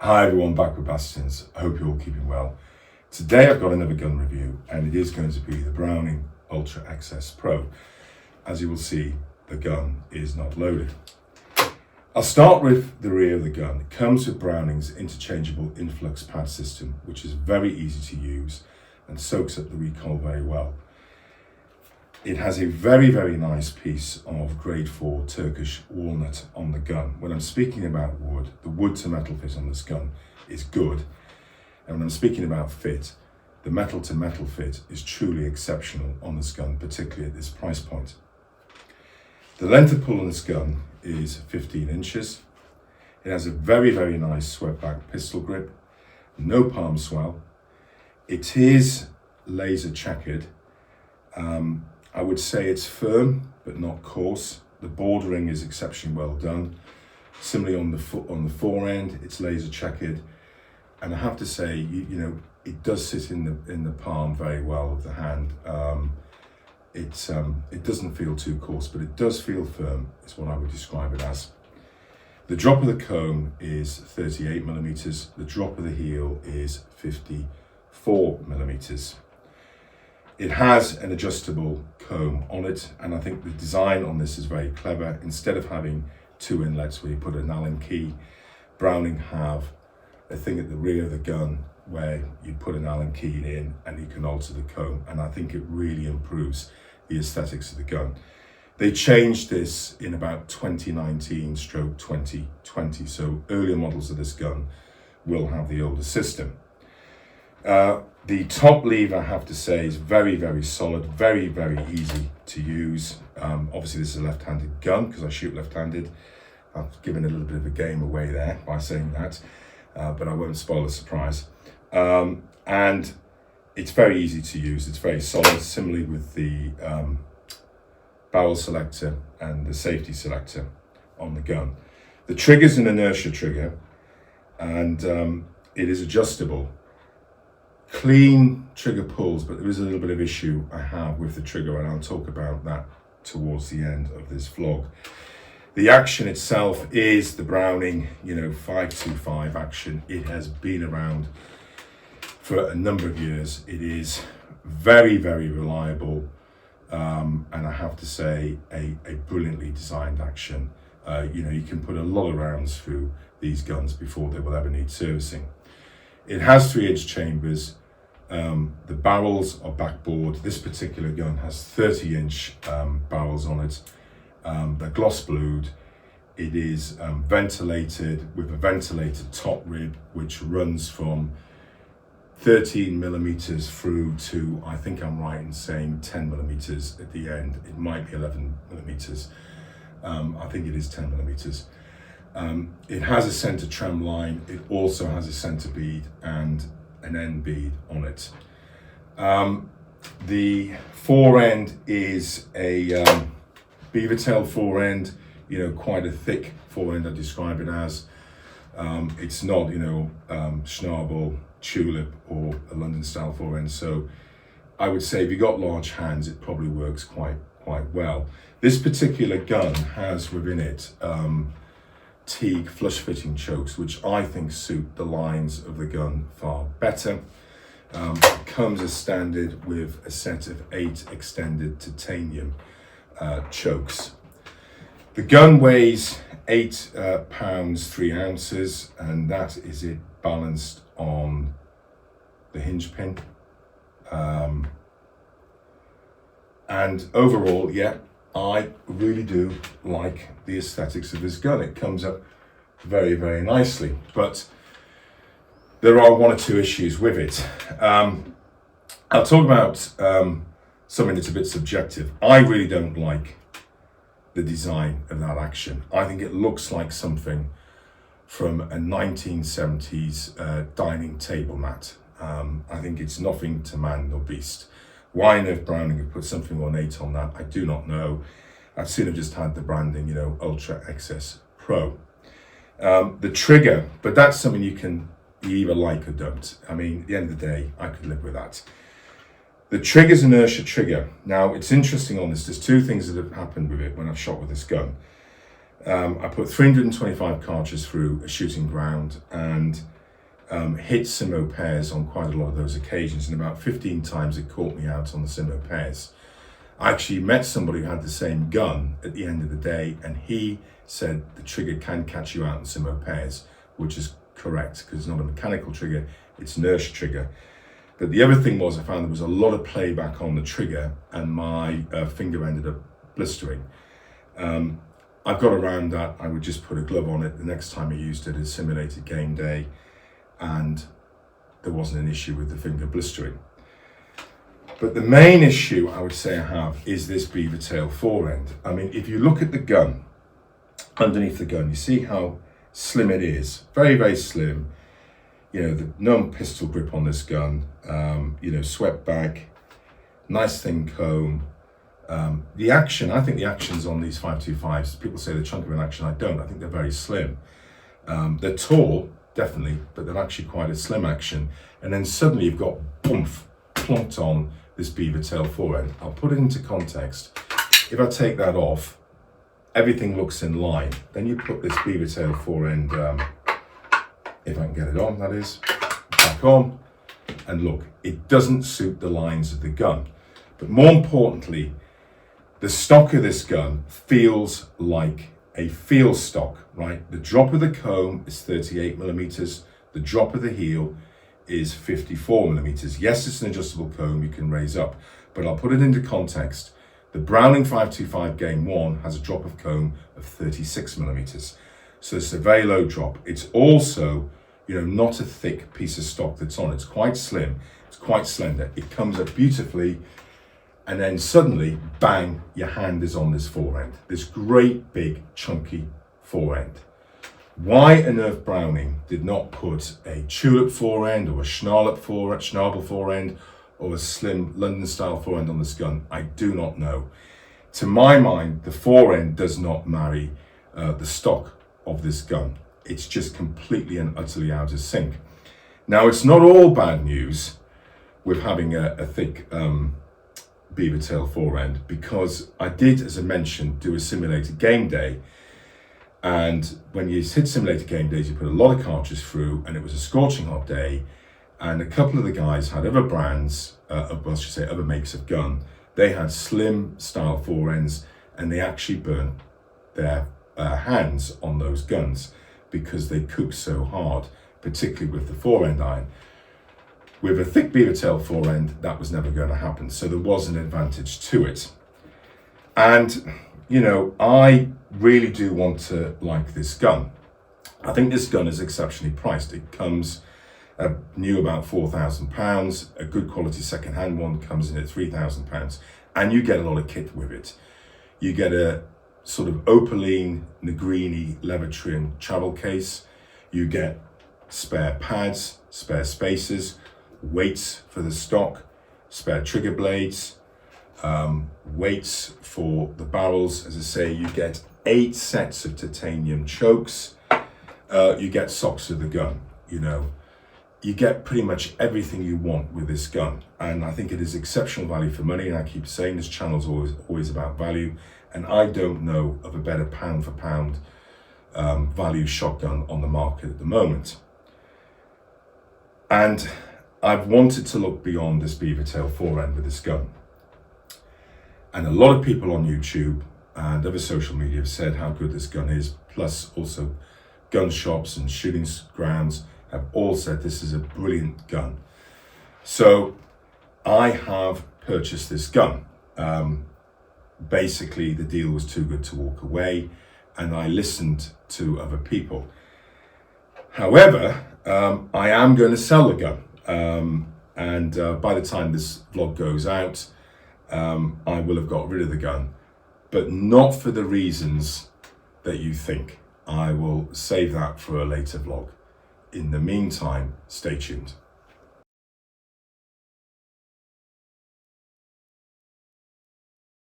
Hi everyone, back with Bassington. I hope you're all keeping well. Today I've got another gun review and it is going to be the Browning Ultra XS Pro. As you will see, the gun is not loaded. I'll start with the rear of the gun. It comes with Browning's interchangeable influx pad system, which is very easy to use and soaks up the recoil very well. It has a very, very nice piece of grade 4 Turkish walnut on the gun. When I'm speaking about wood, the wood to metal fit on this gun is good. And when I'm speaking about fit, the metal to metal fit is truly exceptional on this gun, particularly at this price point. The length of pull on this gun is 15 inches. It has a very, very nice swept back pistol grip, no palm swell. It is laser checkered. I would say it's firm, but not coarse. The bordering is exceptionally well done. Similarly on the fore end, it's laser checkered. And I have to say, you know, it does sit in the palm very well of the hand. It doesn't feel too coarse, but it does feel firm, is what I would describe it as. The drop of the comb is 38 millimeters. The drop of the heel is 54 millimeters. It has an adjustable comb on it, and I think the design on this is very clever. Instead of having two inlets where you put an Allen key, Browning have a thing at the rear of the gun where you put an Allen key in and you can alter the comb, and I think it really improves the aesthetics of the gun. They changed this in about 2019/2020, so earlier models of this gun will have the older system. The top lever, I have to say, is very, very solid, very, very easy to use. Obviously this is a left-handed gun because I shoot left-handed. I've given a little bit of a game away there by saying that, but I won't spoil the surprise. And it's very easy to use, it's very solid, similarly with the barrel selector and the safety selector on the gun. The trigger's an inertia trigger and it is adjustable. Clean trigger pulls, but there is a little bit of issue I have with the trigger, and I'll talk about that towards the end of this vlog. The action itself is the Browning, 525 action. It has been around for a number of years. It is very, very reliable, and I have to say a brilliantly designed action. You can put a lot of rounds through these guns before they will ever need servicing. It has 3-inch chambers. The barrels are backboard. This particular gun has 30-inch barrels on it. They're gloss blued. It is ventilated with a ventilated top rib, which runs from 13 millimeters through to, I think I'm right in saying 10 millimeters at the end. It might be 11 millimeters. I think it is 10 millimeters. It has a center tram line. It also has a center bead and an end bead on it. The fore end is a beaver tail fore end, quite a thick fore end I describe it as. It's not, schnabel, tulip or a London style fore end. So I would say if you got large hands, it probably works quite well. This particular gun has within it teak flush fitting chokes, which I think suit the lines of the gun far better. It comes as standard with a set of 8 extended titanium chokes. The gun weighs 8 pounds 3 ounces, and that is it balanced on the hinge pin. And overall, yeah, I really do like the aesthetics of this gun. It comes up very, very nicely, but there are one or two issues with it. I'll talk about something that's a bit subjective. I really don't like the design of that action. I think it looks like something from a 1970s dining table mat. I think it's nothing to man nor beast. Why on earth Browning have put something ornate on that, I do not know. I'd sooner just had the branding, Ultra XS Pro. The trigger, but that's something you either like or don't. I mean, at the end of the day, I could live with that. The trigger's an inertia trigger. Now, it's interesting on this. There's two things that have happened with it when I've shot with this gun. I put 325 cartridges through a shooting ground, and hit Simo pairs on quite a lot of those occasions, and about 15 times it caught me out on the Simo pairs. I actually met somebody who had the same gun at the end of the day, and he said the trigger can catch you out in Simo pairs, which is correct because it's not a mechanical trigger, it's an Ursh trigger. But the other thing was I found there was a lot of playback on the trigger, and my finger ended up blistering. I've got around that. I would just put a glove on it the next time I used it as simulated game day, and there wasn't an issue with the finger blistering. But the main issue I would say I have is this beaver tail forend. I mean, if you look at the gun, underneath the gun, you see how slim it is. Very, very slim. You know, the no pistol grip on this gun, you know, swept back, nice thin comb. The action, I think the actions on these 525s, people say they're chunk of an action, I don't. I think they're very slim. They're tall, definitely, but they're actually quite a slim action. And then suddenly you've got boomf, plonked on this beaver tail forend. I'll put it into context. If I take that off, everything looks in line. Then you put this beaver tail forend, if I can get it on, that is, back on, and look, it doesn't suit the lines of the gun. But more importantly, the stock of this gun feels like a field stock, right? The drop of the comb is 38 millimeters. The drop of the heel is 54 millimeters. Yes, it's an adjustable comb you can raise up, but I'll put it into context. The Browning 525 Game 1 has a drop of comb of 36 millimeters. So it's a very low drop. It's also, you know, not a thick piece of stock that's on. It's quite slim. It's quite slender. It comes up beautifully. And then suddenly, bang, your hand is on this forend. This great, big, chunky forend. Why on earth Browning did not put a tulip forend or a schnabel forend or a slim London-style forend on this gun, I do not know. To my mind, the forend does not marry the stock of this gun. It's just completely and utterly out of sync. Now, it's not all bad news with having a thick beaver tail forend, because I did, as I mentioned, do a simulated game day. And when you hit simulated game days, you put a lot of cartridges through, and it was a scorching hot day. And a couple of the guys had other brands, well, I should say other makes of gun. They had slim style forends, and they actually burned their hands on those guns because they cooked so hard, particularly with the forend iron. With a thick beaver tail forend, that was never going to happen. So there was an advantage to it. And, you know, I really do want to like this gun. I think this gun is exceptionally priced. It comes new about £4,000. A good quality second-hand one comes in at £3,000. And you get a lot of kit with it. You get a sort of opaline, Negrini leather trim travel case. You get spare pads, spare spacers, weights for the stock, spare trigger blades, weights for the barrels. As I say, you get 8 sets of titanium chokes. You get socks of the gun, you know. You get pretty much everything you want with this gun. And I think it is exceptional value for money. And I keep saying this channel's always about value. And I don't know of a better pound for pound value shotgun on the market at the moment. And I've wanted to look beyond this beaver tail forend with this gun. And a lot of people on YouTube and other social media have said how good this gun is, plus also gun shops and shooting grounds have all said this is a brilliant gun. So I have purchased this gun. Basically, the deal was too good to walk away, and I listened to other people. However, I am going to sell the gun. And by the time this vlog goes out, I will have got rid of the gun, but not for the reasons that you think. I will save that for a later vlog. In the meantime, stay tuned.